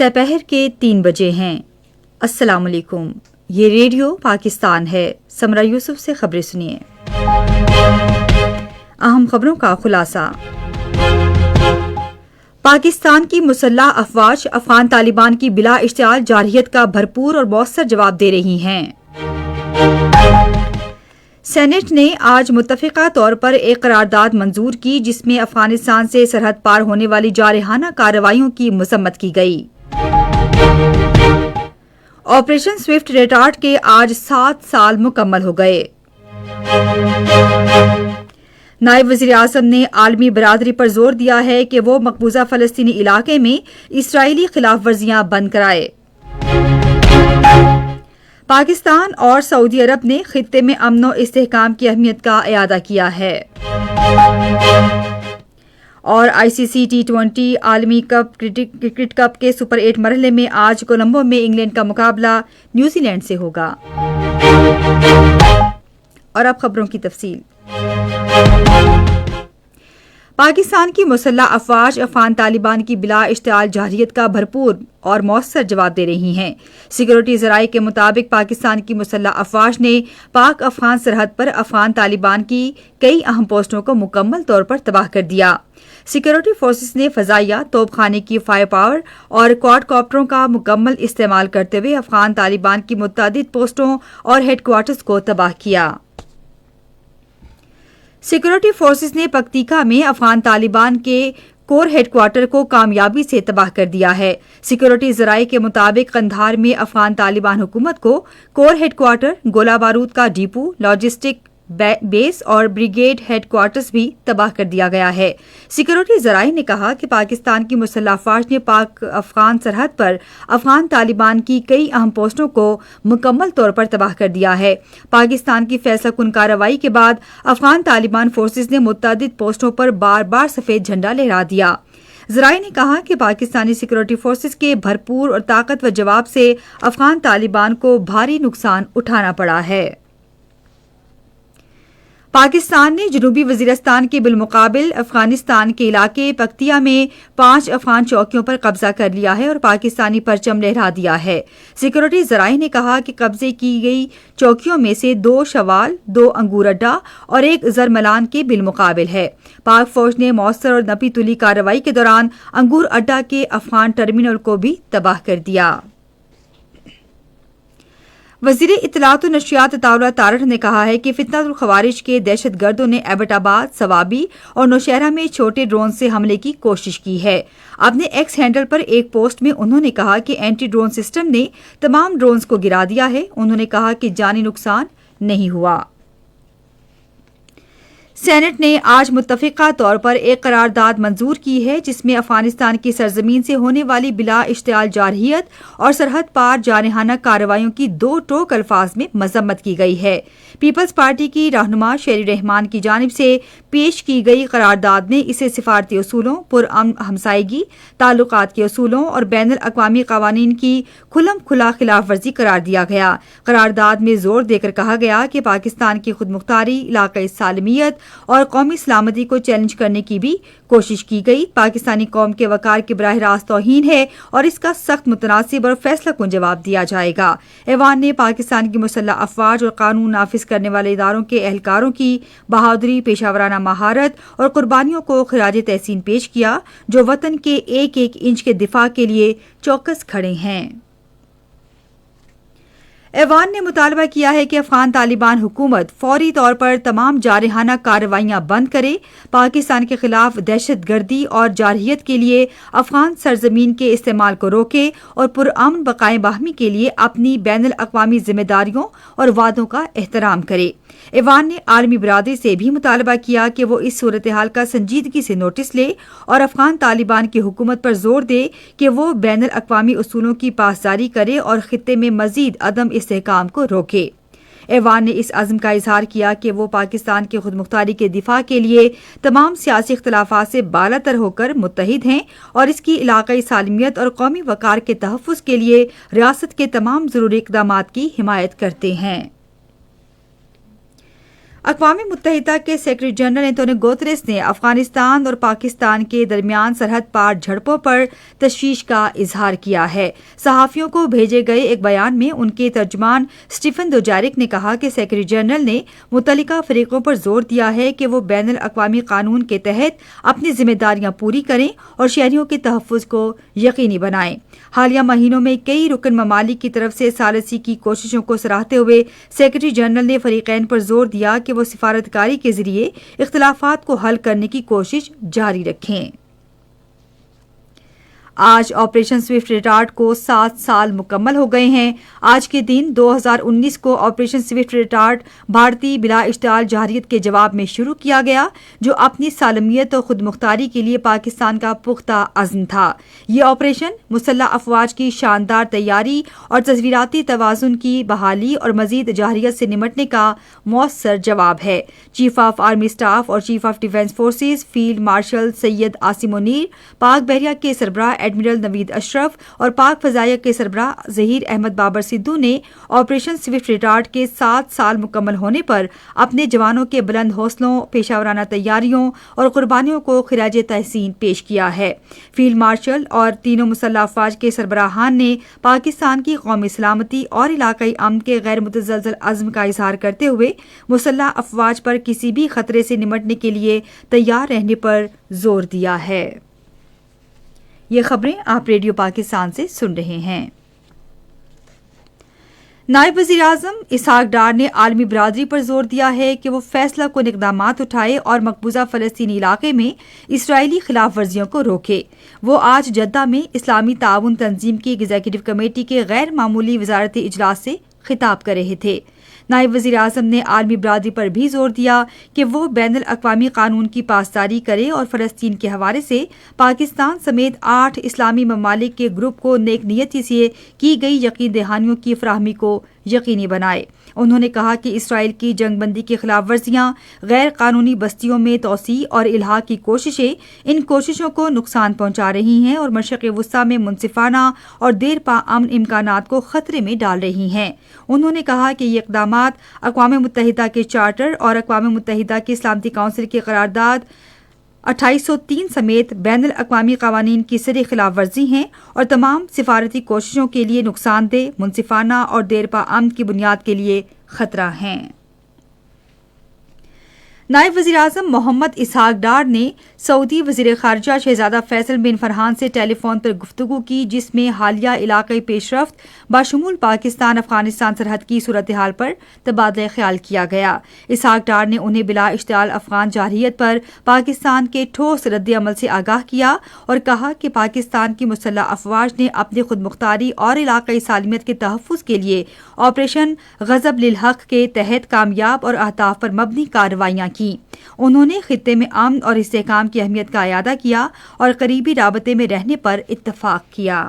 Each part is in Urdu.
سپہر کے 3 بجے ہیں۔ السلام علیکم، یہ ریڈیو پاکستان ہے۔ سمرہ یوسف سے خبریں سنیے۔ اہم خبروں کا خلاصہ۔ پاکستان کی مسلح افواج افغان طالبان کی بلا اشتعال جارحیت کا بھرپور اور مؤثر جواب دے رہی ہیں۔ سینیٹ نے آج متفقہ طور پر ایک قرارداد منظور کی جس میں افغانستان سے سرحد پار ہونے والی جارحانہ کارروائیوں کی مذمت کی گئی۔ آپریشن سوئفٹ ریٹارڈ کے آج 7 سال مکمل ہو گئے۔ نائب وزیر اعظم نے عالمی برادری پر زور دیا ہے کہ وہ مقبوضہ فلسطینی علاقے میں اسرائیلی خلاف ورزیاں بند کرائے۔ پاکستان اور سعودی عرب نے خطے میں امن و استحکام کی اہمیت کا اعادہ کیا ہے۔ اور ICC T20 عالمی کرکٹ کپ کے سپر 8 مرحلے میں آج کولمبو میں انگلینڈ کا مقابلہ نیوزی لینڈ سے ہوگا۔ اور اب خبروں کی تفصیل۔ پاکستان کی مسلح افواج افغان طالبان کی بلا اشتعال جارحیت کا بھرپور اور مؤثر جواب دے رہی ہیں۔ سیکورٹی ذرائع کے مطابق پاکستان کی مسلح افواج نے پاک افغان سرحد پر افغان طالبان کی کئی اہم پوسٹوں کو مکمل طور پر تباہ کر دیا۔ سیکورٹی فورسز نے فضائیہ، توپ خانے کی فائر پاور اور کوارڈ کاپٹروں کا مکمل استعمال کرتے ہوئے افغان طالبان کی متعدد پوسٹوں اور ہیڈ کوارٹرز کو تباہ کیا۔ سیکورٹی فورسز نے پکتیکا میں افغان طالبان کے کور ہیڈ کوارٹر کو کامیابی سے تباہ کر دیا ہے۔ سیکورٹی ذرائع کے مطابق قندھار میں افغان طالبان حکومت کو کور ہیڈ کوارٹر، گولہ بارود کا ڈیپو، لاجسٹک بیس اور بریگیڈ ہیڈ کوارٹرز بھی تباہ کر دیا گیا ہے۔ سیکورٹی ذرائع نے کہا کہ پاکستان کی مسلح افواج نے پاک افغان سرحد پر افغان طالبان کی کئی اہم پوسٹوں کو مکمل طور پر تباہ کر دیا ہے۔ پاکستان کی فیصلہ کن کارروائی کے بعد افغان طالبان فورسز نے متعدد پوسٹوں پر بار بار سفید جھنڈا لہرا دیا۔ ذرائع نے کہا کہ پاکستانی سیکورٹی فورسز کے بھرپور اور طاقتور جواب سے افغان طالبان کو بھاری نقصان اٹھانا پڑا ہے۔ پاکستان نے جنوبی وزیرستان کے بالمقابل افغانستان کے علاقے پکتیا میں 5 افغان چوکیوں پر قبضہ کر لیا ہے اور پاکستانی پرچم لہرا دیا ہے۔ سیکورٹی ذرائع نے کہا کہ قبضے کی گئی چوکیوں میں سے 2 شوال، 2 انگور اڈا اور 1 زرملان کے بالمقابل ہے۔ پاک فوج نے مؤثر اور نپی تلی کارروائی کے دوران انگور اڈا کے افغان ٹرمینل کو بھی تباہ کر دیا۔ وزیر اطلاعات و نشریات عطاءاللہ تارڑ نے کہا ہے کہ فتنہ الخوارج کے دہشت گردوں نے ایبٹ آباد، ثوابی اور نوشہرہ میں چھوٹے ڈرون سے حملے کی کوشش کی ہے۔ اپنے ایکس ہینڈل پر ایک پوسٹ میں انہوں نے کہا کہ اینٹی ڈرون سسٹم نے تمام ڈرونز کو گرا دیا ہے۔ انہوں نے کہا کہ جانی نقصان نہیں ہوا۔ سینیٹ نے آج متفقہ طور پر ایک قرارداد منظور کی ہے جس میں افغانستان کی سرزمین سے ہونے والی بلا اشتعال جارحیت اور سرحد پار جارحانہ کارروائیوں کی 2 ٹوک الفاظ میں مذمت کی گئی ہے۔ پیپلز پارٹی کی رہنما شیری رحمان کی جانب سے پیش کی گئی قرارداد میں اسے سفارتی اصولوں، پرامن ہمسائیگی، تعلقات کے اصولوں اور بین الاقوامی قوانین کی کھلم کھلا خلاف ورزی قرار دیا گیا۔ قرارداد میں زور دے کر کہا گیا کہ پاکستان کی خود مختاری، علاقائی سالمیت اور قومی سلامتی کو چیلنج کرنے کی بھی کوشش کی گئی۔ پاکستانی قوم کے وقار کی براہ راست توہین ہے اور اس کا سخت، متناسب اور فیصلہ کن جواب دیا جائے گا۔ ایوان نے پاکستان کی مسلح افواج اور قانون نافذ کرنے والے اداروں کے اہلکاروں کی بہادری، پیشہ ورانہ مہارت اور قربانیوں کو خراج تحسین پیش کیا جو وطن کے ایک ایک انچ کے دفاع کے لیے چوکس کھڑے ہیں۔ ایوان نے مطالبہ کیا ہے کہ افغان طالبان حکومت فوری طور پر تمام جارحانہ کارروائیاں بند کرے، پاکستان کے خلاف دہشت گردی اور جارحیت کے لیے افغان سرزمین کے استعمال کو روکے اور پرامن بقائے باہمی کے لیے اپنی بین الاقوامی ذمہ داریوں اور وعدوں کا احترام کرے۔ ایوان نے عالمی برادری سے بھی مطالبہ کیا کہ وہ اس صورتحال کا سنجیدگی سے نوٹس لے اور افغان طالبان کی حکومت پر زور دے کہ وہ بین الاقوامی اصولوں کی پاسداری کرے اور خطے میں مزید عدم استحکام کو روکے۔ ایوان نے اس عزم کا اظہار کیا کہ وہ پاکستان کی خود مختاری کے دفاع کے لیے تمام سیاسی اختلافات سے بالاتر ہو کر متحد ہیں اور اس کی علاقائی سالمیت اور قومی وقار کے تحفظ کے لیے ریاست کے تمام ضروری اقدامات کی حمایت کرتے ہیں۔ اقوام متحدہ کے سیکرٹری جنرل انتونیو گوتریس نے افغانستان اور پاکستان کے درمیان سرحد پار جھڑپوں پر تشویش کا اظہار کیا ہے۔ صحافیوں کو بھیجے گئے ایک بیان میں ان کے ترجمان اسٹیفن دوجارک نے کہا کہ سیکرٹری جنرل نے متعلقہ فریقوں پر زور دیا ہے کہ وہ بین الاقوامی قانون کے تحت اپنی ذمہ داریاں پوری کریں اور شہریوں کے تحفظ کو یقینی بنائیں۔ حالیہ مہینوں میں کئی رکن ممالک کی طرف سے ثالثی کی کوششوں کو سراہتے ہوئے سیکرٹری جنرل نے فریقین پر زور دیا کہ وہ سفارتکاری کے ذریعے اختلافات کو حل کرنے کی کوشش جاری رکھیں۔ آج آپریشن سوئفٹ ریٹارڈ کو 7 سال مکمل ہو گئے ہیں۔ آج کے دن 2019 کو آپریشن سوئفٹ ریٹارڈ بھارتی بلا اشتعال جارحیت کے جواب میں شروع کیا گیا، جو اپنی سالمیت اور خود مختاری کے لیے پاکستان کا پختہ عزم تھا۔ یہ آپریشن مسلح افواج کی شاندار تیاری اور تصویراتی توازن کی بحالی اور مزید جارحیت سے نمٹنے کا مؤثر جواب ہے۔ چیف آف آرمی اسٹاف اور chief of defence forces field marshal Syed Asim Munir, پاک بحریہ کے سربراہ ایڈمرل نوید اشرف اور پاک فضائیہ کے سربراہ ظہیر احمد بابر سدھو نے آپریشن سوئفٹ ریٹارڈ کے 7 سال مکمل ہونے پر اپنے جوانوں کے بلند حوصلوں، پیشہ ورانہ تیاریوں اور قربانیوں کو خراج تحسین پیش کیا ہے۔ فیلڈ مارشل اور تینوں مسلح افواج کے سربراہان نے پاکستان کی قومی سلامتی اور علاقائی امن کے غیر متزلزل عزم کا اظہار کرتے ہوئے مسلح افواج پر کسی بھی خطرے سے نمٹنے کے لیے تیار رہنے پر زور دیا ہے۔ یہ خبریں آپ ریڈیو پاکستان سے سن رہے ہیں۔ نائب وزیر اعظم اسحاق ڈار نے عالمی برادری پر زور دیا ہے کہ وہ فیصلہ کن اقدامات اٹھائے اور مقبوضہ فلسطینی علاقے میں اسرائیلی خلاف ورزیوں کو روکے۔ وہ آج جدہ میں اسلامی تعاون تنظیم کی ایگزیکٹو کمیٹی کے غیر معمولی وزارتی اجلاس سے خطاب کر رہے تھے۔ نائب وزیر اعظم نے عالمی برادری پر بھی زور دیا کہ وہ بین الاقوامی قانون کی پاسداری کرے اور فلسطین کے حوالے سے پاکستان سمیت 8 اسلامی ممالک کے گروپ کو نیک نیتی سے کی گئی یقین دہانیوں کی فراہمی کو یقینی بنائے۔ انہوں نے کہا کہ اسرائیل کی جنگ بندی کی خلاف ورزیاں، غیر قانونی بستیوں میں توسیع اور الحاق کی کوششیں ان کوششوں کو نقصان پہنچا رہی ہیں اور مشرق وسطیٰ میں منصفانہ اور دیر پا امن امکانات کو خطرے میں ڈال رہی ہیں۔ انہوں نے کہا کہ یہ اقدامات اقوام متحدہ کے چارٹر اور اقوام متحدہ کی سلامتی کونسل کی قرارداد 2803 سمیت بین الاقوامی قوانین کی سری خلاف ورزی ہیں اور تمام سفارتی کوششوں کے لیے نقصان دہ، منصفانہ اور دیر پا امن کی بنیاد کے لیے خطرہ ہیں۔ نائب وزیر اعظم محمد اسحاق ڈار نے سعودی وزیر خارجہ شہزادہ فیصل بن فرحان سے ٹیلی فون پر گفتگو کی، جس میں حالیہ علاقائی پیش رفت بشمول پاکستان افغانستان سرحد کی صورتحال پر تبادلہ خیال کیا گیا۔ اسحاق ڈار نے انہیں بلا اشتعال افغان جارحیت پر پاکستان کے ٹھوس رد عمل سے آگاہ کیا اور کہا کہ پاکستان کی مسلح افواج نے اپنی خود مختاری اور علاقائی سالمیت کے تحفظ کے لیے آپریشن غضب للحق کے تحت کامیاب اور اہداف پر مبنی کارروائیاں کی۔ انہوں نے خطے میں امن اور استحکام کی اہمیت کا اعادہ کیا اور قریبی رابطے میں رہنے پر اتفاق کیا۔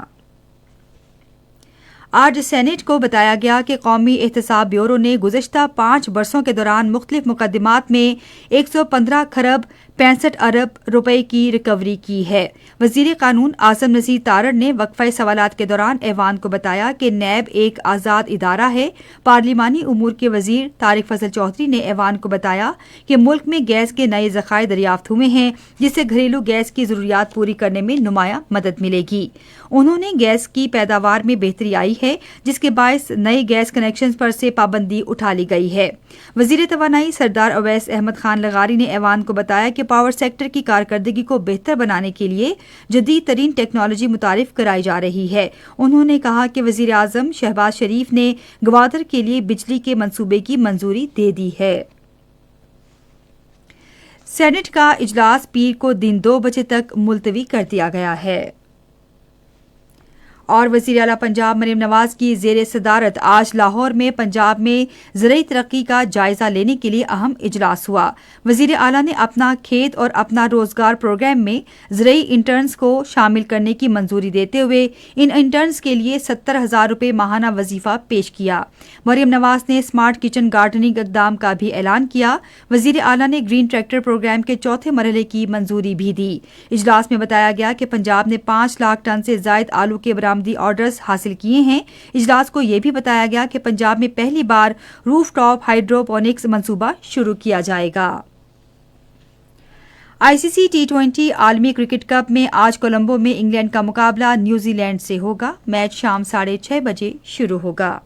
آج سینیٹ کو بتایا گیا کہ قومی احتساب بیورو نے گزشتہ 5 برسوں کے دوران مختلف مقدمات میں 115 خرب 65 ارب روپے کی ریکوری کی ہے۔ وزیر قانون عاصم نصیر تارڑ نے وقفہ سوالات کے دوران ایوان کو بتایا کہ نیب ایک آزاد ادارہ ہے۔ پارلیمانی امور کے وزیر طارق فضل چودھری نے ایوان کو بتایا کہ ملک میں گیس کے نئے ذخائر دریافت ہوئے ہیں، جس سے گھریلو گیس کی ضروریات پوری کرنے میں نمایاں مدد ملے گی۔ انہوں نے گیس کی پیداوار میں بہتری آئی ہے، جس کے باعث نئے گیس کنیکشن پر سے پابندی اٹھا لی گئی ہے۔ وزیر توانائی سردار اویس احمد خان لغاری نے ایوان کو بتایا کہ پاور سیکٹر کی کارکردگی کو بہتر بنانے کے لیے جدید ترین ٹیکنالوجی متعارف کرائی جا رہی ہے۔ انہوں نے کہا کہ وزیر اعظم شہباز شریف نے گوادر کے لیے بجلی کے منصوبے کی منظوری دے دی ہے۔ سینیٹ کا اجلاس پیر کو دن 2 بجے تک ملتوی کر دیا گیا ہے۔ اور وزیر اعلیٰ پنجاب مریم نواز کی زیر صدارت آج لاہور میں پنجاب میں زرعی ترقی کا جائزہ لینے کے لیے اہم اجلاس ہوا۔ وزیر اعلیٰ نے اپنا کھیت اور اپنا روزگار پروگرام میں زرعی انٹرنز کو شامل کرنے کی منظوری دیتے ہوئے ان انٹرنز کے لیے 70,000 روپے ماہانہ وظیفہ پیش کیا۔ مریم نواز نے اسمارٹ کچن گارڈننگ اقدام کا بھی اعلان کیا۔ وزیر اعلیٰ نے گرین ٹریکٹر پروگرام کے 4تھے مرحلے کی منظوری بھی دی۔ اجلاس میں بتایا گیا کہ پنجاب نے 5 لاکھ ٹن سے زائد آلو کے برآمدات برآمدی آرڈرز حاصل کیے ہیں۔ اجلاس کو یہ بھی بتایا گیا کہ پنجاب میں پہلی بار روف ٹاپ ہائیڈروپونکس منصوبہ شروع کیا جائے گا۔ آئی سی سی T20 عالمی کرکٹ کپ میں آج کولمبو میں انگلینڈ کا مقابلہ نیوزی لینڈ سے ہوگا۔ میچ شام 6:30 بجے شروع ہوگا۔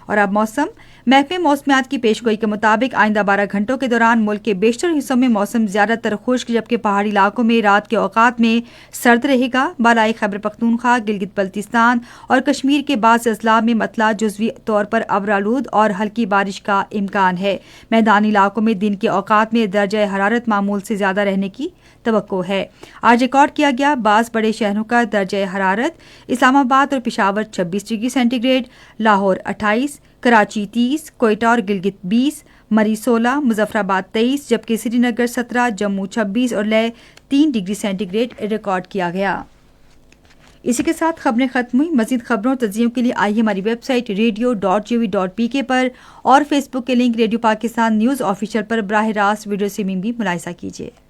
اور اب موسم۔ محکمہ موسمیات کی پیشگوئی کے مطابق آئندہ 12 گھنٹوں کے دوران ملک کے بیشتر حصوں میں موسم زیادہ تر خشک جبکہ پہاڑی علاقوں میں رات کے اوقات میں سرد رہے گا۔ بالائی خیبر پختونخوا، گلگت بلتستان اور کشمیر کے بعض اضلاع میں مطلع جزوی طور پر ابرآلود اور ہلکی بارش کا امکان ہے۔ میدانی علاقوں میں دن کے اوقات میں درجہ حرارت معمول سے زیادہ رہنے کی توقع ہے۔ آج ریکارڈ کیا گیا بعض بڑے شہروں کا درجہ حرارت اسلام آباد اور Peshawar 26 degree centigrade, Lahore 28، Karachi 30، Quetta اور گلگت 20، مری 16، مظفر آباد 23 جبکہ سری نگر 17، جموں 26 اور Leh 3 degree centigrade record کیا گیا۔ اسی کے ساتھ خبریں ختم ہوئی۔ مزید خبروں اور تجزیوں کے لیے آئیے ہماری ویب سائٹ radio.gov.pk پر اور فیس بک کے link radio Pakistan news official پر براہ راست ویڈیو اسٹریمنگ بھی ملاحظہ کیجیے۔